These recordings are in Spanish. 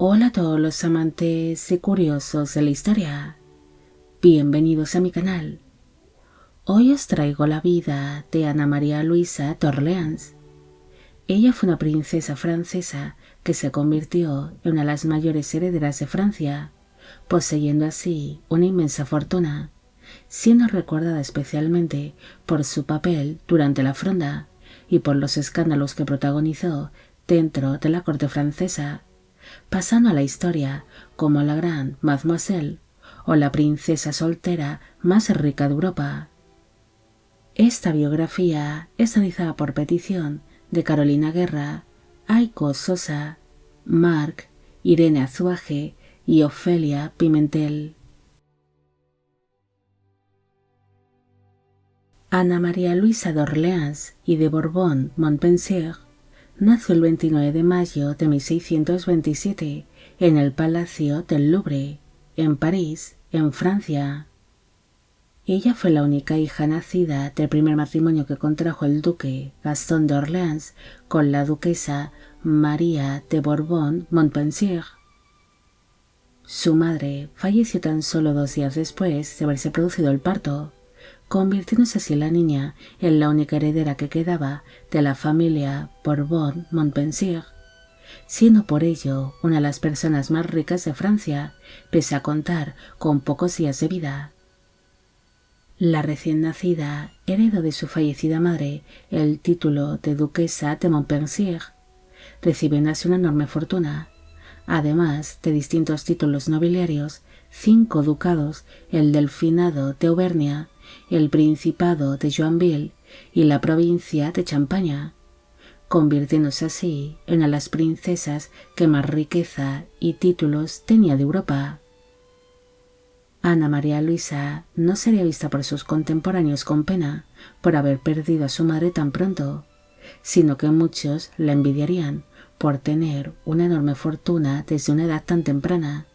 Hola a todos los amantes y curiosos de la historia. Bienvenidos a mi canal. Hoy os traigo la vida de Ana María Luisa d'Orléans. Ella fue una princesa francesa que se convirtió en una de las mayores herederas de Francia, poseyendo así una inmensa fortuna, siendo recordada especialmente por su papel durante la Fronda y por los escándalos que protagonizó dentro de la corte francesa, pasando a la historia como la gran Mademoiselle o la princesa soltera más rica de Europa. Esta biografía es realizada por petición de Carolina Guerra, Aiko Sosa, Marc, Irene Azuaje y Ofelia Pimentel. Ana María Luisa d'Orléans y de Borbón-Montpensier nació el 29 de mayo de 1627 en el Palacio del Louvre, en París, en Francia. Ella fue la única hija nacida del primer matrimonio que contrajo el duque Gastón de Orleans con la duquesa María de Borbón-Montpensier. Su madre falleció tan solo 2 días después de haberse producido el parto, convirtiéndose así la niña en la única heredera que quedaba de la familia Borbón-Montpensier, siendo por ello una de las personas más ricas de Francia, pese a contar con pocos días de vida. La recién nacida heredó de su fallecida madre el título de duquesa de Montpensier, recibiendo así una enorme fortuna, además de distintos títulos nobiliarios, 5 ducados, el delfinado de Auvernia, el Principado de Joinville y la provincia de Champaña, convirtiéndose así en una de las princesas que más riqueza y títulos tenía de Europa. Ana María Luisa no sería vista por sus contemporáneos con pena por haber perdido a su madre tan pronto, sino que muchos la envidiarían por tener una enorme fortuna desde una edad tan temprana,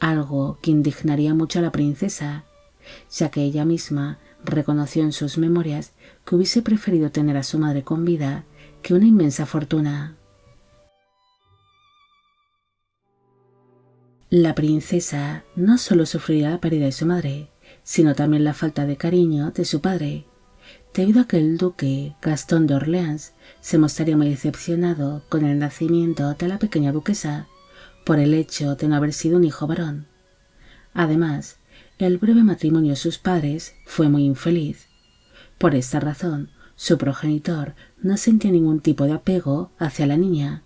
algo que indignaría mucho a la princesa, ya que ella misma reconoció en sus memorias que hubiese preferido tener a su madre con vida que una inmensa fortuna. La princesa no solo sufriría la pérdida de su madre, sino también la falta de cariño de su padre, debido a que el duque Gastón de Orleans se mostraría muy decepcionado con el nacimiento de la pequeña duquesa por el hecho de no haber sido un hijo varón. Además, el breve matrimonio de sus padres fue muy infeliz. Por esta razón, su progenitor no sentía ningún tipo de apego hacia la niña.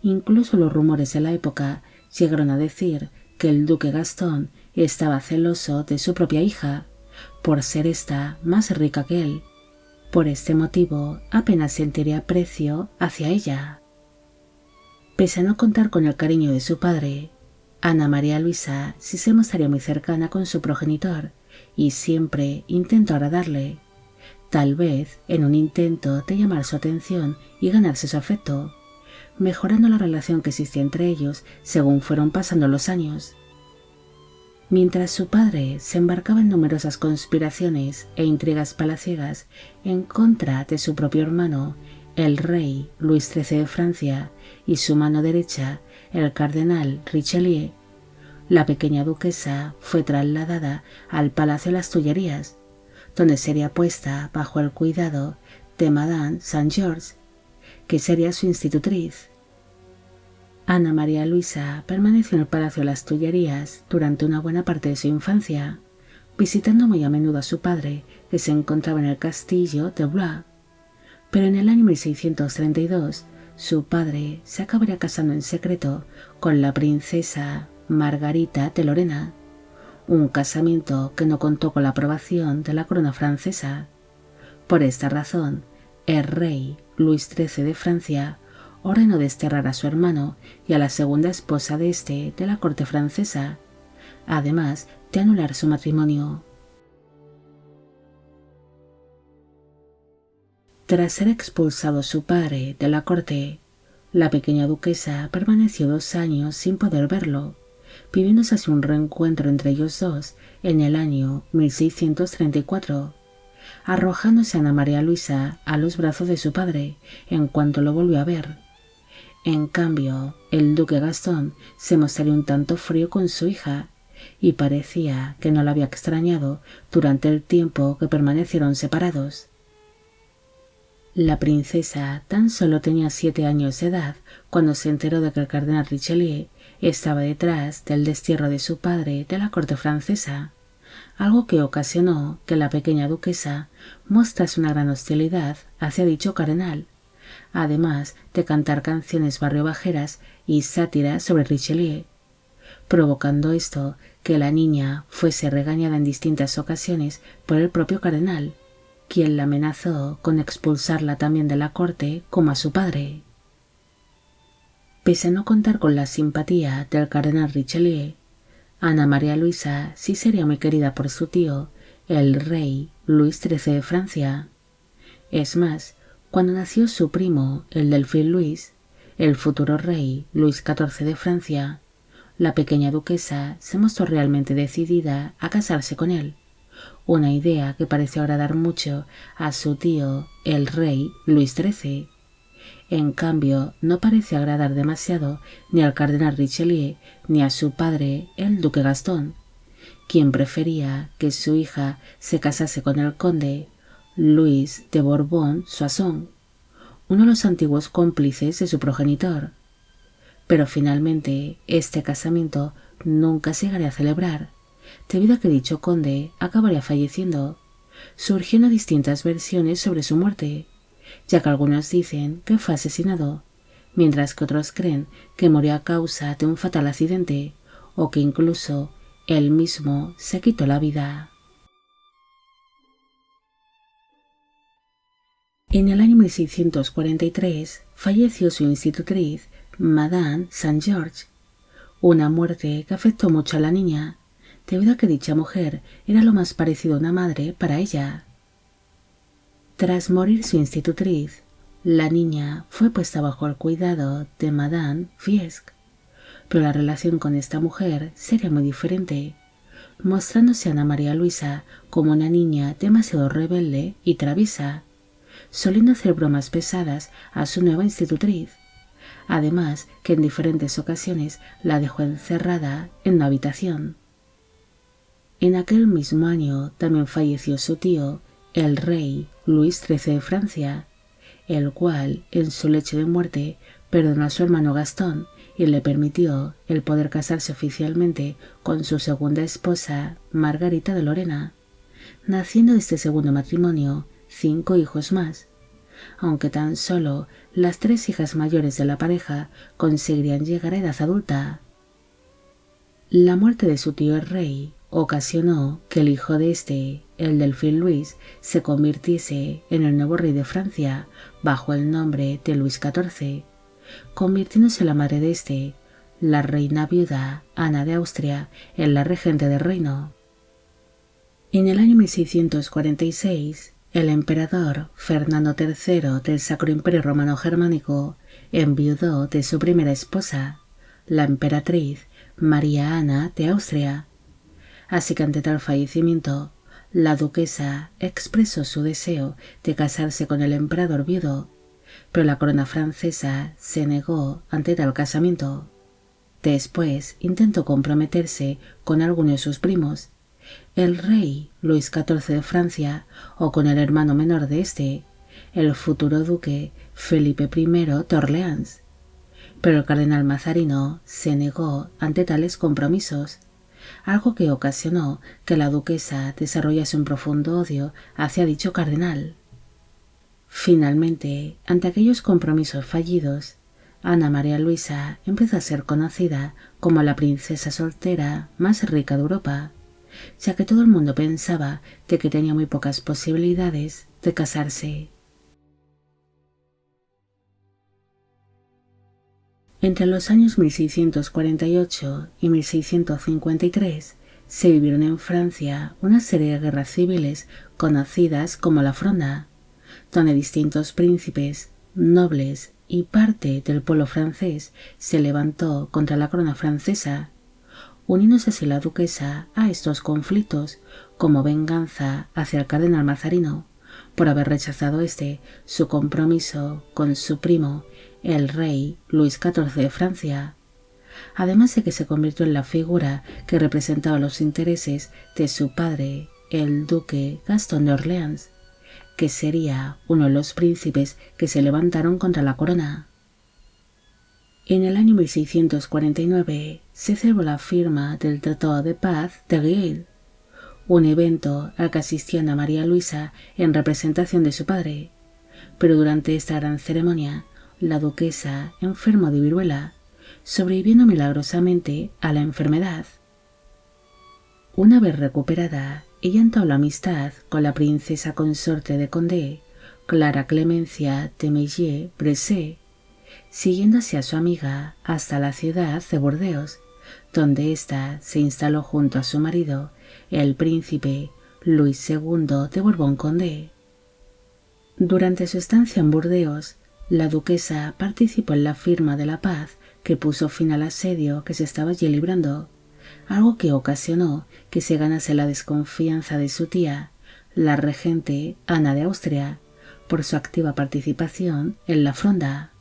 Incluso los rumores de la época llegaron a decir que el duque Gastón estaba celoso de su propia hija, por ser ésta más rica que él. Por este motivo, apenas sentiría aprecio hacia ella. Pese a no contar con el cariño de su padre, Ana María Luisa sí se mostraría muy cercana con su progenitor y siempre intentó agradarle, tal vez en un intento de llamar su atención y ganarse su afecto, mejorando la relación que existía entre ellos según fueron pasando los años. Mientras su padre se embarcaba en numerosas conspiraciones e intrigas palaciegas en contra de su propio hermano, el rey Luis XIII de Francia, y su mano derecha, el cardenal Richelieu, la pequeña duquesa fue trasladada al Palacio de las Tullerías, donde sería puesta bajo el cuidado de Madame Saint-Georges, que sería su institutriz. Ana María Luisa permaneció en el Palacio de las Tullerías durante una buena parte de su infancia, visitando muy a menudo a su padre, que se encontraba en el castillo de Blois. Pero en el año 1632, su padre se acabaría casando en secreto con la princesa Margarita de Lorena, un casamiento que no contó con la aprobación de la corona francesa. Por esta razón, el rey Luis XIII de Francia ordenó desterrar a su hermano y a la segunda esposa de este de la corte francesa, además de anular su matrimonio. Tras ser expulsado su padre de la corte, la pequeña duquesa permaneció 2 años sin poder verlo, viviéndose así un reencuentro entre ellos dos en el año 1634, arrojándose Ana María Luisa a los brazos de su padre en cuanto lo volvió a ver. En cambio, el duque Gastón se mostraría un tanto frío con su hija y parecía que no la había extrañado durante el tiempo que permanecieron separados. La princesa tan solo tenía 7 años de edad cuando se enteró de que el cardenal Richelieu estaba detrás del destierro de su padre de la corte francesa, algo que ocasionó que la pequeña duquesa mostrase una gran hostilidad hacia dicho cardenal, además de cantar canciones barriobajeras y sátiras sobre Richelieu, provocando esto que la niña fuese regañada en distintas ocasiones por el propio cardenal, quien la amenazó con expulsarla también de la corte como a su padre. Pese a no contar con la simpatía del cardenal Richelieu, Ana María Luisa sí sería muy querida por su tío, el rey Luis XIII de Francia. Es más, cuando nació su primo, el delfín Luis, el futuro rey Luis XIV de Francia, la pequeña duquesa se mostró realmente decidida a casarse con él, una idea que pareció agradar mucho a su tío, el rey Luis XIII. En cambio, no pareció agradar demasiado ni al cardenal Richelieu ni a su padre, el duque Gastón, quien prefería que su hija se casase con el conde Luis de Borbón-Soissons, uno de los antiguos cómplices de su progenitor. Pero finalmente este casamiento nunca se llegaría a celebrar, debido a que dicho conde acabaría falleciendo, surgiendo distintas versiones sobre su muerte, ya que algunos dicen que fue asesinado, mientras que otros creen que murió a causa de un fatal accidente o que incluso él mismo se quitó la vida. En el año 1643 falleció su institutriz, Madame Saint-Georges, una muerte que afectó mucho a la niña, debido a que dicha mujer era lo más parecido a una madre para ella. Tras morir su institutriz, la niña fue puesta bajo el cuidado de Madame Fiesque, pero la relación con esta mujer sería muy diferente, mostrándose Ana María Luisa como una niña demasiado rebelde y traviesa, soliendo hacer bromas pesadas a su nueva institutriz, además que en diferentes ocasiones la dejó encerrada en una habitación. En aquel mismo año también falleció su tío, el rey Luis XIII de Francia, el cual en su lecho de muerte perdonó a su hermano Gastón y le permitió el poder casarse oficialmente con su segunda esposa, Margarita de Lorena, naciendo de este segundo matrimonio 5 hijos más, aunque tan solo las 3 hijas mayores de la pareja conseguirían llegar a edad adulta. La muerte de su tío el rey ocasionó que el hijo de este, el delfín Luis, se convirtiese en el nuevo rey de Francia bajo el nombre de Luis XIV, convirtiéndose la madre de este, la reina viuda Ana de Austria, en la regente del reino. En el año 1646, el emperador Fernando III del Sacro Imperio Romano Germánico enviudó de su primera esposa, la emperatriz María Ana de Austria. Así que ante tal fallecimiento, la duquesa expresó su deseo de casarse con el emperador viudo, pero la corona francesa se negó ante tal casamiento. Después intentó comprometerse con alguno de sus primos, el rey Luis XIV de Francia, o con el hermano menor de este, el futuro duque Felipe I de Orleans. Pero el cardenal Mazarino se negó ante tales compromisos, algo que ocasionó que la duquesa desarrollase un profundo odio hacia dicho cardenal. Finalmente, ante aquellos compromisos fallidos, Ana María Luisa empezó a ser conocida como la princesa soltera más rica de Europa, ya que todo el mundo pensaba de que tenía muy pocas posibilidades de casarse. Entre los años 1648 y 1653 se vivieron en Francia una serie de guerras civiles conocidas como la Fronda, donde distintos príncipes, nobles y parte del pueblo francés se levantó contra la corona francesa, uniéndose así la duquesa a estos conflictos como venganza hacia el cardenal Mazarino por haber rechazado su compromiso con su primo, el rey Luis XIV de Francia, además de que se convirtió en la figura que representaba los intereses de su padre, el duque Gastón de Orleans, que sería uno de los príncipes que se levantaron contra la corona. En el año 1649 se celebró la firma del Tratado de Paz de Ried, un evento al que asistió Ana María Luisa en representación de su padre, pero durante esta gran ceremonia la duquesa enfermó de viruela, sobreviviendo milagrosamente a la enfermedad. Una vez recuperada, ella entabló amistad con la princesa consorte de Condé, Clara Clemencia de Meillet-Bressé, siguiendo así a su amiga hasta la ciudad de Burdeos, donde ésta se instaló junto a su marido, el príncipe Luis II de Borbón-Condé. Durante su estancia en Burdeos, la duquesa participó en la firma de la paz que puso fin al asedio que se estaba allí librando, algo que ocasionó que se ganase la desconfianza de su tía, la regente Ana de Austria, por su activa participación en la Fronda.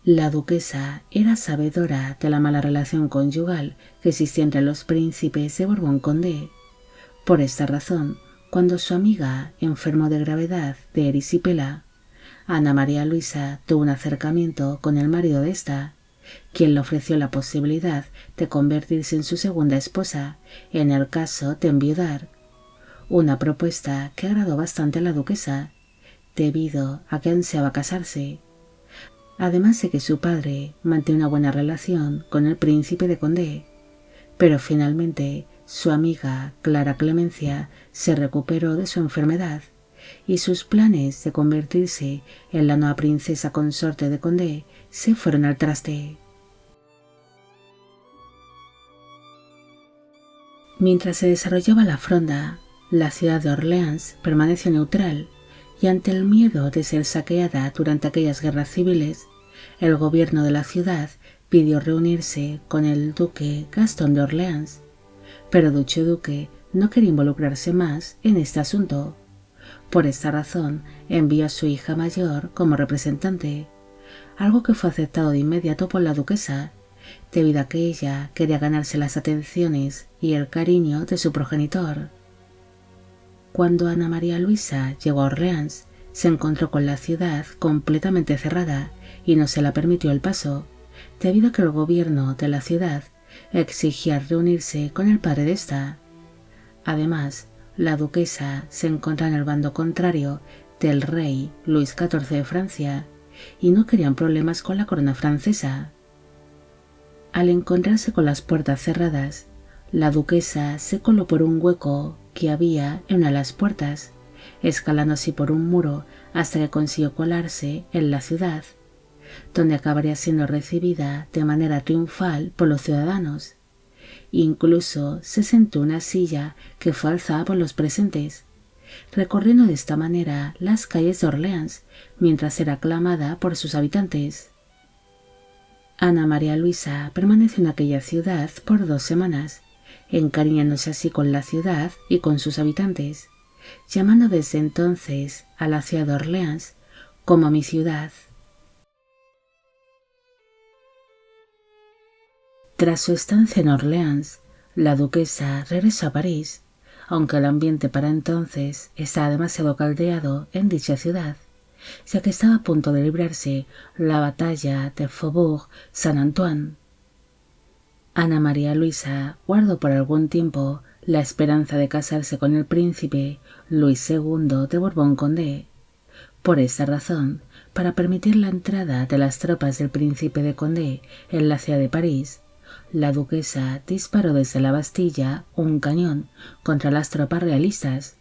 La duquesa era sabedora de la mala relación conyugal que existía entre los príncipes de Borbón-Condé. Por esta razón, cuando su amiga enfermó de gravedad de erisipela, Ana María Luisa tuvo un acercamiento con el marido de esta, quien le ofreció la posibilidad de convertirse en su segunda esposa en el caso de enviudar, una propuesta que agradó bastante a la duquesa, debido a que ansiaba casarse, además de que su padre mantenía una buena relación con el príncipe de Condé, pero finalmente su amiga Clara Clemencia se recuperó de su enfermedad y sus planes de convertirse en la nueva princesa consorte de Condé se fueron al traste. Mientras se desarrollaba la Fronda, la ciudad de Orleans permaneció neutral y ante el miedo de ser saqueada durante aquellas guerras civiles, el gobierno de la ciudad pidió reunirse con el duque Gastón de Orleans, pero dicho duque no quería involucrarse más en este asunto. Por esta razón envió a su hija mayor como representante, algo que fue aceptado de inmediato por la duquesa, debido a que ella quería ganarse las atenciones y el cariño de su progenitor. Cuando Ana María Luisa llegó a Orleans, se encontró con la ciudad completamente cerrada y no se la permitió el paso, debido a que el gobierno de la ciudad exigía reunirse con el padre de esta. Además, la duquesa se encontraba en el bando contrario del rey Luis XIV de Francia y no querían problemas con la corona francesa. Al encontrarse con las puertas cerradas, la duquesa se coló por un hueco que había en una de las puertas, escalando así por un muro hasta que consiguió colarse en la ciudad, donde acabaría siendo recibida de manera triunfal por los ciudadanos. Incluso se sentó en una silla que fue alzada por los presentes, recorriendo de esta manera las calles de Orleans mientras era aclamada por sus habitantes. Ana María Luisa permaneció en aquella ciudad por 2 semanas, encariñándose así con la ciudad y con sus habitantes, llamando desde entonces a la ciudad de Orleans como mi ciudad. Tras su estancia en Orleans, la duquesa regresó a París, aunque el ambiente para entonces estaba demasiado caldeado en dicha ciudad, ya que estaba a punto de librarse la batalla de Faubourg Saint-Antoine. Ana María Luisa guardó por algún tiempo la esperanza de casarse con el príncipe Luis II de Borbón-Condé. Por esta razón, para permitir la entrada de las tropas del príncipe de Condé en la ciudad de París, la duquesa disparó desde la Bastilla un cañón contra las tropas realistas,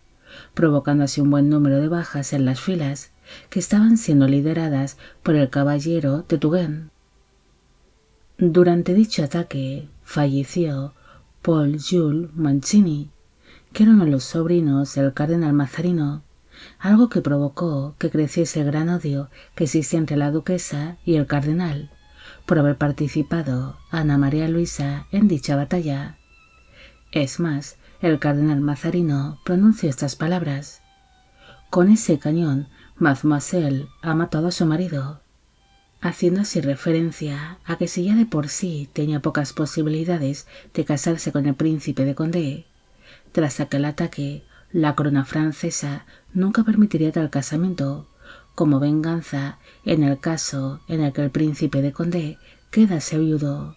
provocando así un buen número de bajas en las filas que estaban siendo lideradas por el caballero de Turenne. Durante dicho ataque falleció Paul Jules Mancini, que era uno de los sobrinos del cardenal Mazarino, algo que provocó que creciese el gran odio que existía entre la duquesa y el cardenal por haber participado Ana María Luisa en dicha batalla. Es más, el cardenal Mazarino pronunció estas palabras: «Con ese cañón, Mademoiselle ha matado a su marido». haciendo así referencia a que si ya de por sí tenía pocas posibilidades de casarse con el príncipe de Condé, tras aquel ataque, la corona francesa nunca permitiría tal casamiento, como venganza en el caso en el que el príncipe de Condé quedase viudo.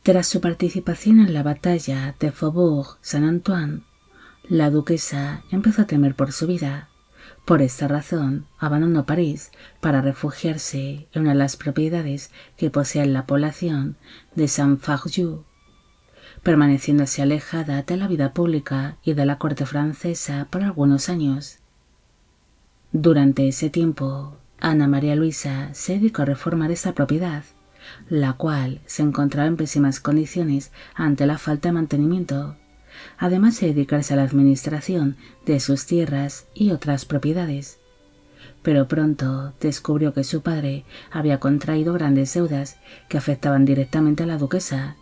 Tras su participación en la batalla de Faubourg Saint-Antoine, la duquesa empezó a temer por su vida. Por esta razón, abandonó París para refugiarse en una de las propiedades que posee la población de Saint-Fargeau, permaneciendo así alejada de la vida pública y de la corte francesa por algunos años. Durante ese tiempo, Ana María Luisa se dedicó a reformar esta propiedad, la cual se encontraba en pésimas condiciones ante la falta de mantenimiento, además de dedicarse a la administración de sus tierras y otras propiedades. Pero pronto descubrió que su padre había contraído grandes deudas que afectaban directamente a la duquesa.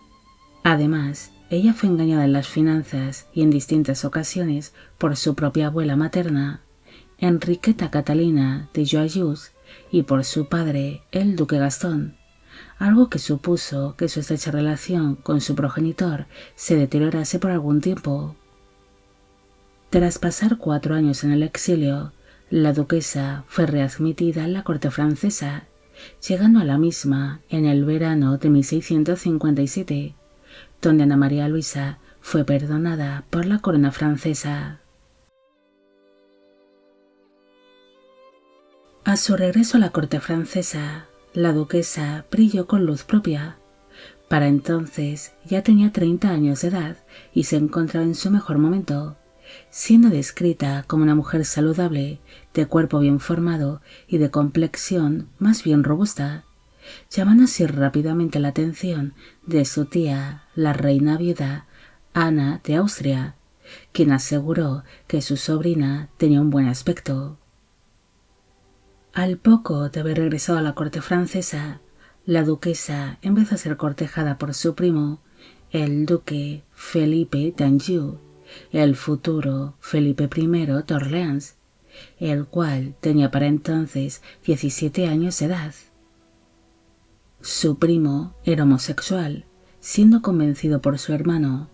Además, ella fue engañada en las finanzas y en distintas ocasiones por su propia abuela materna, Enriqueta Catalina de Joyeuse, y por su padre, el duque Gastón, algo que supuso que su estrecha relación con su progenitor se deteriorase por algún tiempo. Tras pasar 4 años en el exilio, la duquesa fue readmitida en la corte francesa, llegando a la misma en el verano de 1657, donde Ana María Luisa fue perdonada por la corona francesa. A su regreso a la corte francesa, la duquesa brilló con luz propia. Para entonces ya tenía 30 años de edad y se encontraba en su mejor momento, siendo descrita como una mujer saludable, de cuerpo bien formado y de complexión más bien robusta, llamando así rápidamente la atención de su tía, la reina viuda Ana de Austria, quien aseguró que su sobrina tenía un buen aspecto. Al poco de haber regresado a la corte francesa, la duquesa empezó a ser cortejada por su primo, el duque Felipe d'Anjou, el futuro Felipe I de Orleans, el cual tenía para entonces 17 años de edad. Su primo era homosexual, siendo convencido por su hermano,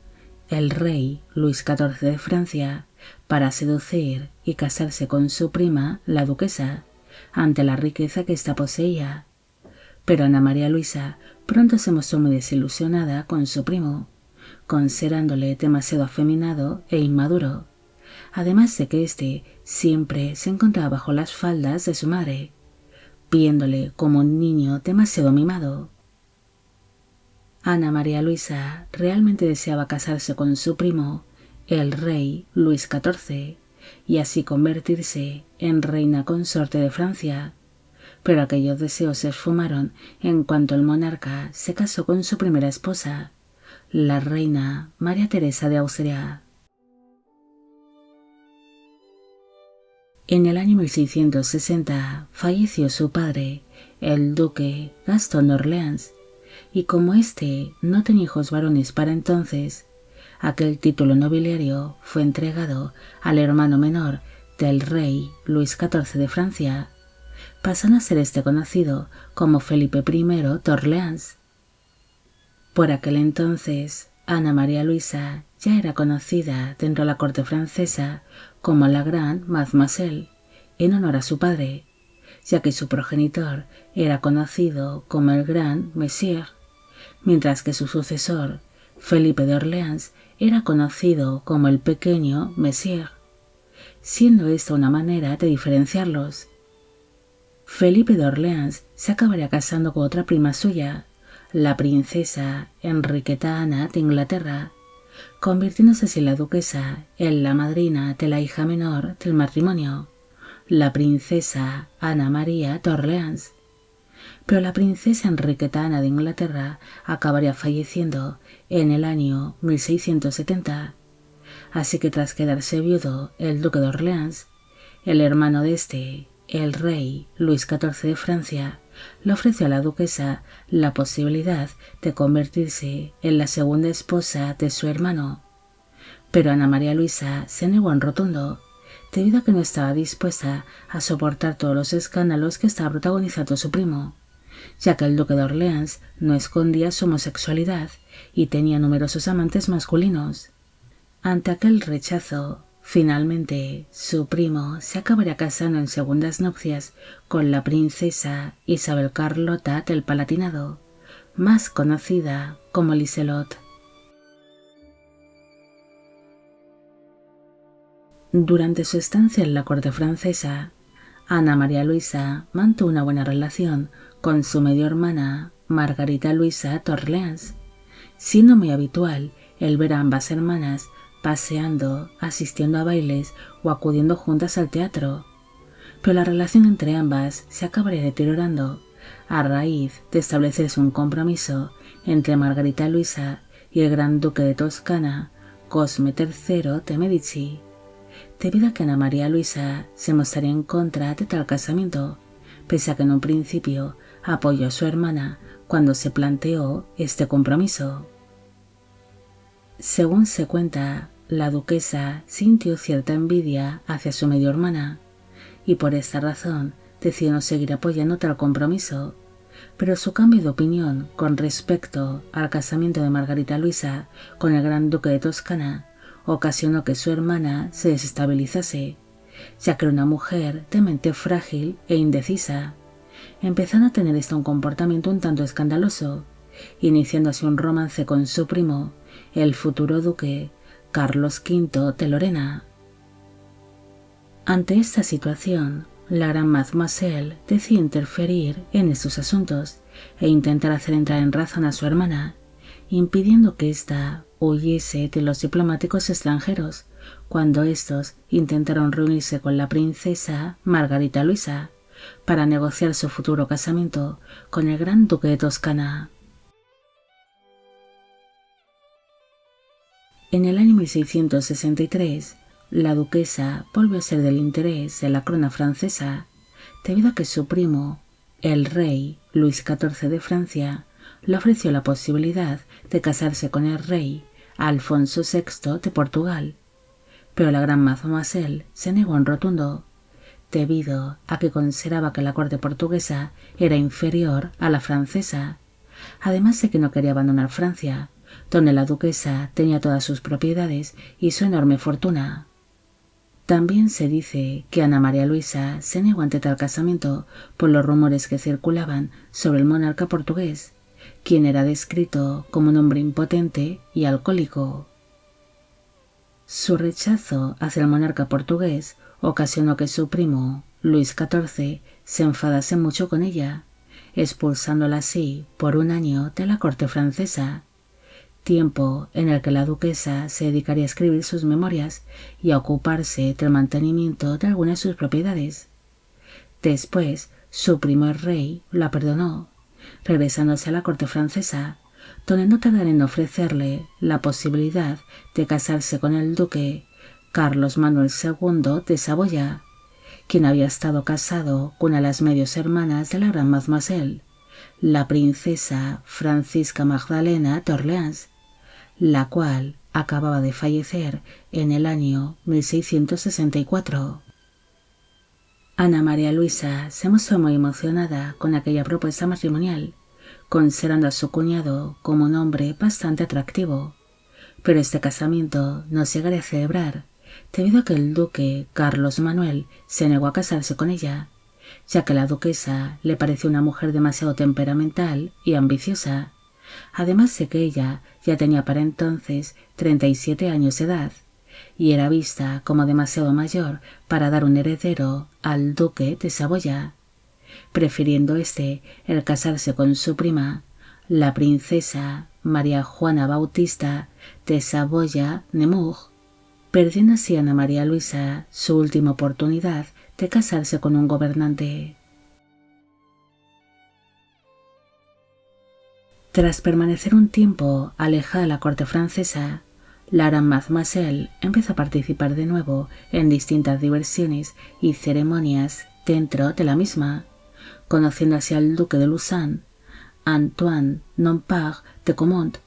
el rey Luis XIV de Francia, para seducir y casarse con su prima, la duquesa, ante la riqueza que ésta poseía. Pero Ana María Luisa pronto se mostró muy desilusionada con su primo, considerándole demasiado afeminado e inmaduro, además de que éste siempre se encontraba bajo las faldas de su madre, viéndole como un niño demasiado mimado. Ana María Luisa realmente deseaba casarse con su primo, el rey Luis XIV, y así convertirse en reina consorte de Francia, pero aquellos deseos se esfumaron en cuanto el monarca se casó con su primera esposa, la reina María Teresa de Austria. En el año 1660 falleció su padre, el duque Gastón de Orleans, y como éste no tenía hijos varones para entonces, aquel título nobiliario fue entregado al hermano menor del rey Luis XIV de Francia, pasando a ser este conocido como Felipe I de Orleans. Por aquel entonces, Ana María Luisa ya era conocida dentro de la corte francesa como la Gran Mademoiselle, en honor a su padre, ya que su progenitor era conocido como el Gran Monsieur, mientras que su sucesor, Felipe de Orleans, era conocido como el pequeño Monsieur, siendo esta una manera de diferenciarlos. Felipe de Orleans se acabaría casando con otra prima suya, la princesa Enriqueta Ana de Inglaterra, convirtiéndose así la duquesa en la madrina de la hija menor del matrimonio, la princesa Ana María de Orleans. Pero la princesa Enriqueta Ana de Inglaterra acabaría falleciendo en el año 1670, así que tras quedarse viudo el duque de Orleans, el hermano de este, el rey Luis XIV de Francia, le ofreció a la duquesa la posibilidad de convertirse en la segunda esposa de su hermano, pero Ana María Luisa se negó en rotundo, debido a que no estaba dispuesta a soportar todos los escándalos que estaba protagonizando su primo, ya que el duque de Orleans no escondía su homosexualidad y tenía numerosos amantes masculinos. Ante aquel rechazo, finalmente su primo se acabaría casando en segundas nupcias con la princesa Isabel Carlota del Palatinado, más conocida como Liselot. Durante su estancia en la corte francesa, Ana María Luisa mantuvo una buena relación con su medio hermana Margarita Luisa de Orleans, siendo muy habitual el ver a ambas hermanas paseando, asistiendo a bailes o acudiendo juntas al teatro. Pero la relación entre ambas se acabaría deteriorando a raíz de establecerse un compromiso entre Margarita Luisa y el gran duque de Toscana, Cosme III de Medici, debido a que Ana María Luisa se mostraría en contra de tal casamiento, pese a que en un principio apoyó a su hermana cuando se planteó este compromiso. Según se cuenta, la duquesa sintió cierta envidia hacia su medio hermana y por esta razón decidió no seguir apoyando tal compromiso, pero su cambio de opinión con respecto al casamiento de Margarita Luisa con el gran duque de Toscana ocasionó que su hermana se desestabilizase, ya que era una mujer de mente frágil e indecisa, empezando a tener un comportamiento un tanto escandaloso, iniciando así un romance con su primo, el futuro duque Carlos V de Lorena. Ante esta situación, la gran mademoiselle decidió interferir en estos asuntos e intentar hacer entrar en razón a su hermana, impidiendo que ésta huyese de los diplomáticos extranjeros cuando estos intentaron reunirse con la princesa Margarita Luisa para negociar su futuro casamiento con el gran duque de Toscana. En el año 1663, la duquesa volvió a ser del interés de la corona francesa debido a que su primo, el rey Luis XIV de Francia, le ofreció la posibilidad de casarse con el rey Alfonso VI de Portugal, pero la gran mademoiselle se negó en rotundo, debido a que consideraba que la corte portuguesa era inferior a la francesa, además de que no quería abandonar Francia, donde la duquesa tenía todas sus propiedades y su enorme fortuna. También se dice que Ana María Luisa se negó ante tal casamiento por los rumores que circulaban sobre el monarca portugués, quien era descrito como un hombre impotente y alcohólico. Su rechazo hacia el monarca portugués ocasionó que su primo, Luis XIV, se enfadase mucho con ella, expulsándola así por un año de la corte francesa, tiempo en el que la duquesa se dedicaría a escribir sus memorias y a ocuparse del mantenimiento de algunas de sus propiedades. Después, su primo el rey la perdonó, regresándose a la corte francesa, donde no tardaron en ofrecerle la posibilidad de casarse con el duque Carlos Manuel II de Saboya, quien había estado casado con una de las medios hermanas de la gran mademoiselle, la princesa Francisca Magdalena de Orleans, la cual acababa de fallecer en el año 1664. Ana María Luisa se mostró muy emocionada con aquella propuesta matrimonial, considerando a su cuñado como un hombre bastante atractivo, pero este casamiento no se llegaría a celebrar debido a que el duque Carlos Manuel se negó a casarse con ella, ya que la duquesa le pareció una mujer demasiado temperamental y ambiciosa, además de que ella ya tenía para entonces 37 años de edad y era vista como demasiado mayor para dar un heredero al duque de Saboya, prefiriendo el casarse con su prima, la princesa María Juana Bautista de Saboya-Nemours, perdiendo así a Ana María Luisa su última oportunidad de casarse con un gobernante. Tras permanecer un tiempo alejada de la corte francesa, la gran mademoiselle empezó a participar de nuevo en distintas diversiones y ceremonias dentro de la misma, conociendo así al duque de Luçon, Antoine Nompart de Comont,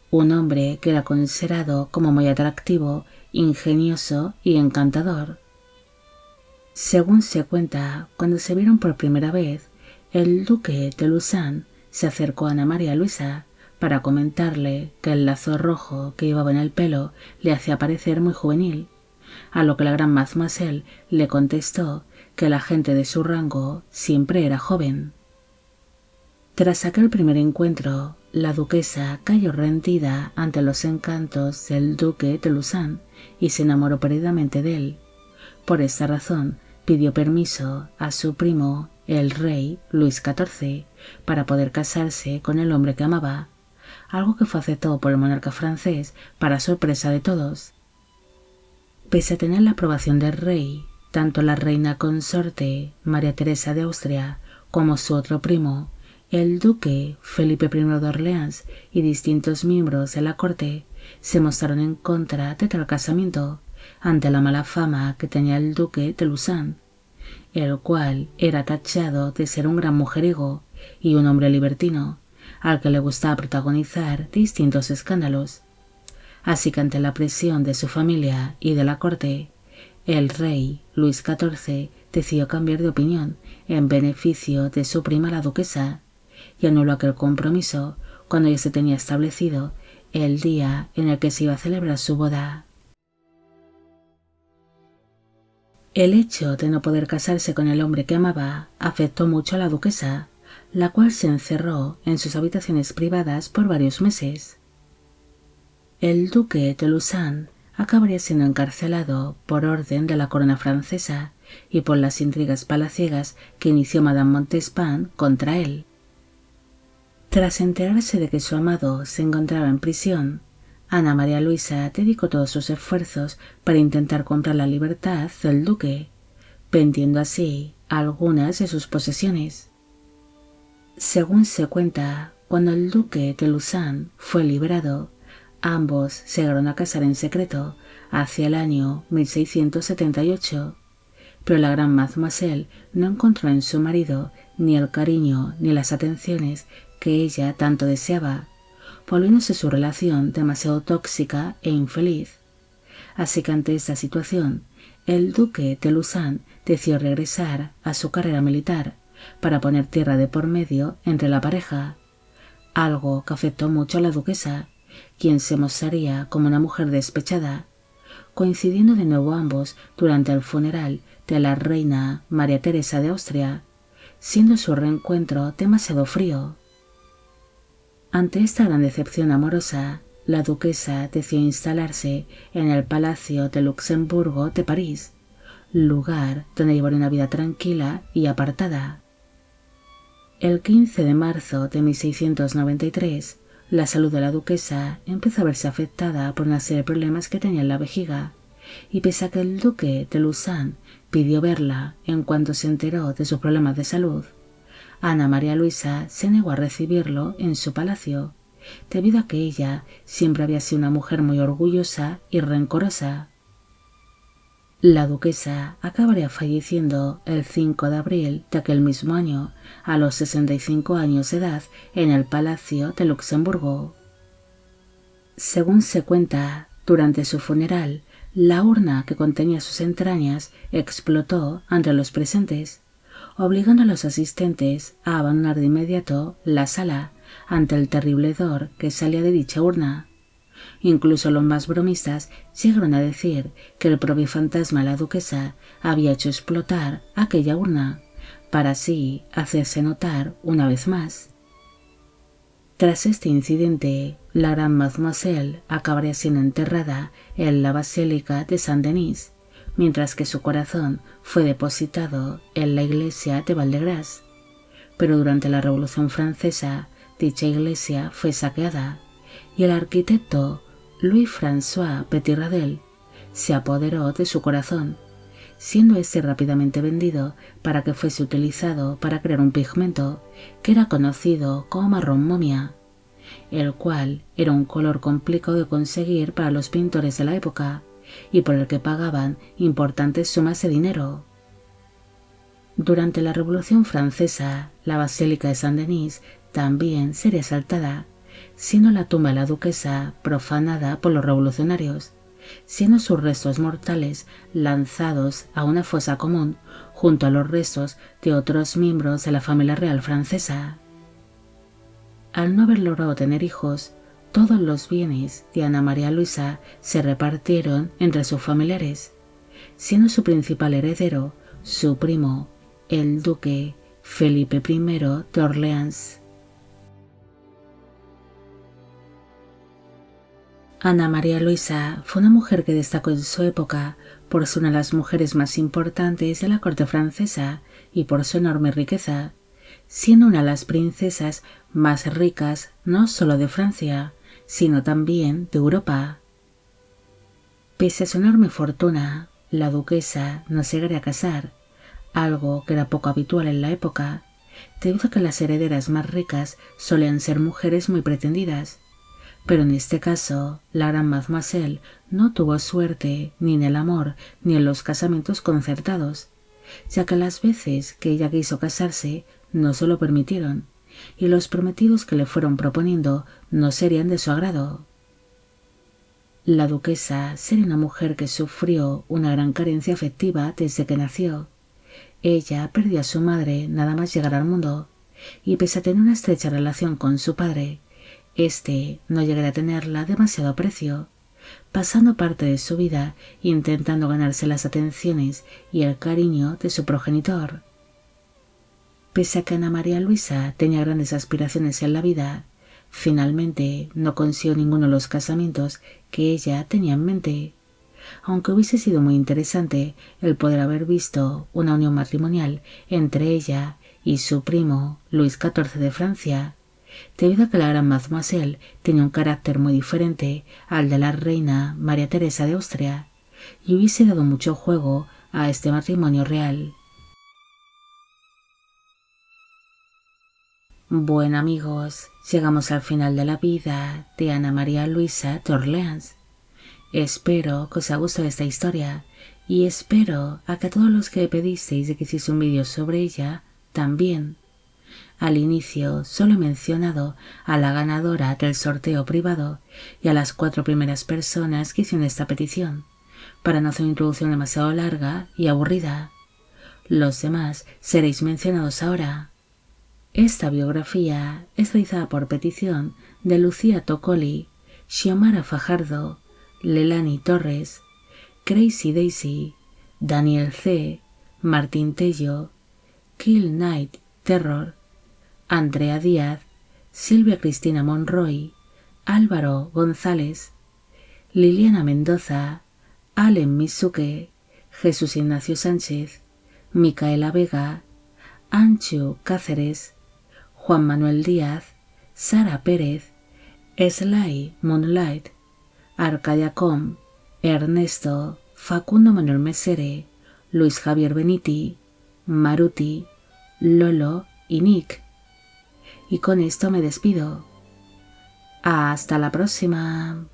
un hombre que era considerado como muy atractivo, ingenioso y encantador, Según se cuenta, cuando se vieron por primera vez, el duque de Luçan se acercó a Ana María Luisa para comentarle que el lazo rojo que llevaba en el pelo le hacía parecer muy juvenil, a lo que la gran Mademoiselle le contestó que la gente de su rango siempre era joven. Tras aquel primer encuentro, la duquesa cayó rendida ante los encantos del duque de Luçan y se enamoró perdidamente de él. Por esta razón, pidió permiso a su primo, el rey Luis XIV, para poder casarse con el hombre que amaba, algo que fue aceptado por el monarca francés para sorpresa de todos. Pese a tener la aprobación del rey, tanto la reina consorte María Teresa de Austria como su otro primo, el duque Felipe I de Orleans, y distintos miembros de la corte se mostraron en contra de tal casamiento ante la mala fama que tenía el duque de Luçan, el cual era tachado de ser un gran mujeriego y un hombre libertino, al que le gustaba protagonizar distintos escándalos. Así que ante la presión de su familia y de la corte, el rey Luis XIV decidió cambiar de opinión en beneficio de su prima la duquesa y anuló aquel compromiso cuando ya se tenía establecido el día en el que se iba a celebrar su boda. El hecho de no poder casarse con el hombre que amaba afectó mucho a la duquesa, la cual se encerró en sus habitaciones privadas por varios meses. El duque de Luçan acabaría siendo encarcelado por orden de la corona francesa y por las intrigas palaciegas que inició Madame Montespan contra él. Tras enterarse de que su amado se encontraba en prisión, Ana María Luisa dedicó todos sus esfuerzos para intentar comprar la libertad del duque, vendiendo así algunas de sus posesiones. Según se cuenta, cuando el duque de Luçan fue liberado, ambos se llegaron a casar en secreto hacia el año 1678, pero la gran Mademoiselle no encontró en su marido ni el cariño ni las atenciones que ella tanto deseaba, volviéndose su relación demasiado tóxica e infeliz. Así que ante esta situación, el duque de Luçan decidió regresar a su carrera militar para poner tierra de por medio entre la pareja, algo que afectó mucho a la duquesa, quien se mostraría como una mujer despechada, coincidiendo de nuevo ambos durante el funeral de la reina María Teresa de Austria, siendo su reencuentro demasiado frío. Ante esta gran decepción amorosa, la duquesa decidió instalarse en el Palacio de Luxemburgo de París, lugar donde llevar una vida tranquila y apartada. El 15 de marzo de 1693, la salud de la duquesa empezó a verse afectada por una serie de problemas que tenía en la vejiga, y pese a que el duque de Luçan pidió verla en cuanto se enteró de sus problemas de salud, Ana María Luisa se negó a recibirlo en su palacio, debido a que ella siempre había sido una mujer muy orgullosa y rencorosa. La duquesa acabaría falleciendo el 5 de abril de aquel mismo año, a los 65 años de edad, en el Palacio de Luxemburgo. Según se cuenta, durante su funeral, la urna que contenía sus entrañas explotó ante los presentes, obligando a los asistentes a abandonar de inmediato la sala ante el terrible hedor que salía de dicha urna. Incluso los más bromistas llegaron a decir que el propio fantasma de la duquesa había hecho explotar aquella urna, para así hacerse notar una vez más. Tras este incidente, la gran Mademoiselle acabaría siendo enterrada en la Basílica de Saint-Denis, mientras que su corazón fue depositado en la iglesia de Val-de-Grâce. Pero durante la Revolución Francesa, dicha iglesia fue saqueada y el arquitecto Louis-François Petit-Radel se apoderó de su corazón, siendo este rápidamente vendido para que fuese utilizado para crear un pigmento que era conocido como marrón momia, el cual era un color complicado de conseguir para los pintores de la época y por el que pagaban importantes sumas de dinero. Durante la Revolución Francesa, la Basílica de Saint-Denis también sería asaltada, siendo la tumba de la duquesa profanada por los revolucionarios, siendo sus restos mortales lanzados a una fosa común junto a los restos de otros miembros de la familia real francesa. Al no haber logrado tener hijos, todos los bienes de Ana María Luisa se repartieron entre sus familiares, siendo su principal heredero su primo, el duque Felipe I de Orleans. Ana María Luisa fue una mujer que destacó en su época por ser una de las mujeres más importantes de la corte francesa y por su enorme riqueza, siendo una de las princesas más ricas no solo de Francia, sino también de Europa. Pese a su enorme fortuna, la duquesa no se llegaría a casar, algo que era poco habitual en la época, debido a que las herederas más ricas solían ser mujeres muy pretendidas. Pero en este caso, la gran mademoiselle no tuvo suerte ni en el amor ni en los casamientos concertados, ya que las veces que ella quiso casarse no se lo permitieron, y los prometidos que le fueron proponiendo no serían de su agrado. La duquesa sería una mujer que sufrió una gran carencia afectiva desde que nació. Ella perdió a su madre nada más llegar al mundo, y pese a tener una estrecha relación con su padre, este no llegaría a tenerla demasiado aprecio, pasando parte de su vida intentando ganarse las atenciones y el cariño de su progenitor. Pese a que Ana María Luisa tenía grandes aspiraciones en la vida, finalmente no consiguió ninguno de los casamientos que ella tenía en mente, aunque hubiese sido muy interesante el poder haber visto una unión matrimonial entre ella y su primo Luis XIV de Francia, debido a que la gran mademoiselle tenía un carácter muy diferente al de la reina María Teresa de Austria, y hubiese dado mucho juego a este matrimonio real. Bueno amigos, llegamos al final de la vida de Ana María Luisa de Orleans. Espero que os haya gustado esta historia y espero a que todos los que pedisteis de que hiciese un vídeo sobre ella también. Al inicio solo he mencionado a la ganadora del sorteo privado y a las 4 primeras personas que hicieron esta petición, para no hacer una introducción demasiado larga y aburrida. Los demás seréis mencionados ahora. Esta biografía es realizada por petición de Lucía Toccoli, Xiomara Fajardo, Lelani Torres, Crazy Daisy, Daniel C., Martín Tello, Kill Night Terror, Andrea Díaz, Silvia Cristina Monroy, Álvaro González, Liliana Mendoza, Allen Misuke, Jesús Ignacio Sánchez, Micaela Vega, Anchu Cáceres, Juan Manuel Díaz, Sara Pérez, Sly Moonlight, Arcadia Com, Ernesto, Facundo Manuel Mesere, Luis Javier Beniti, Maruti, Lolo y Nick. Y con esto me despido. Hasta la próxima.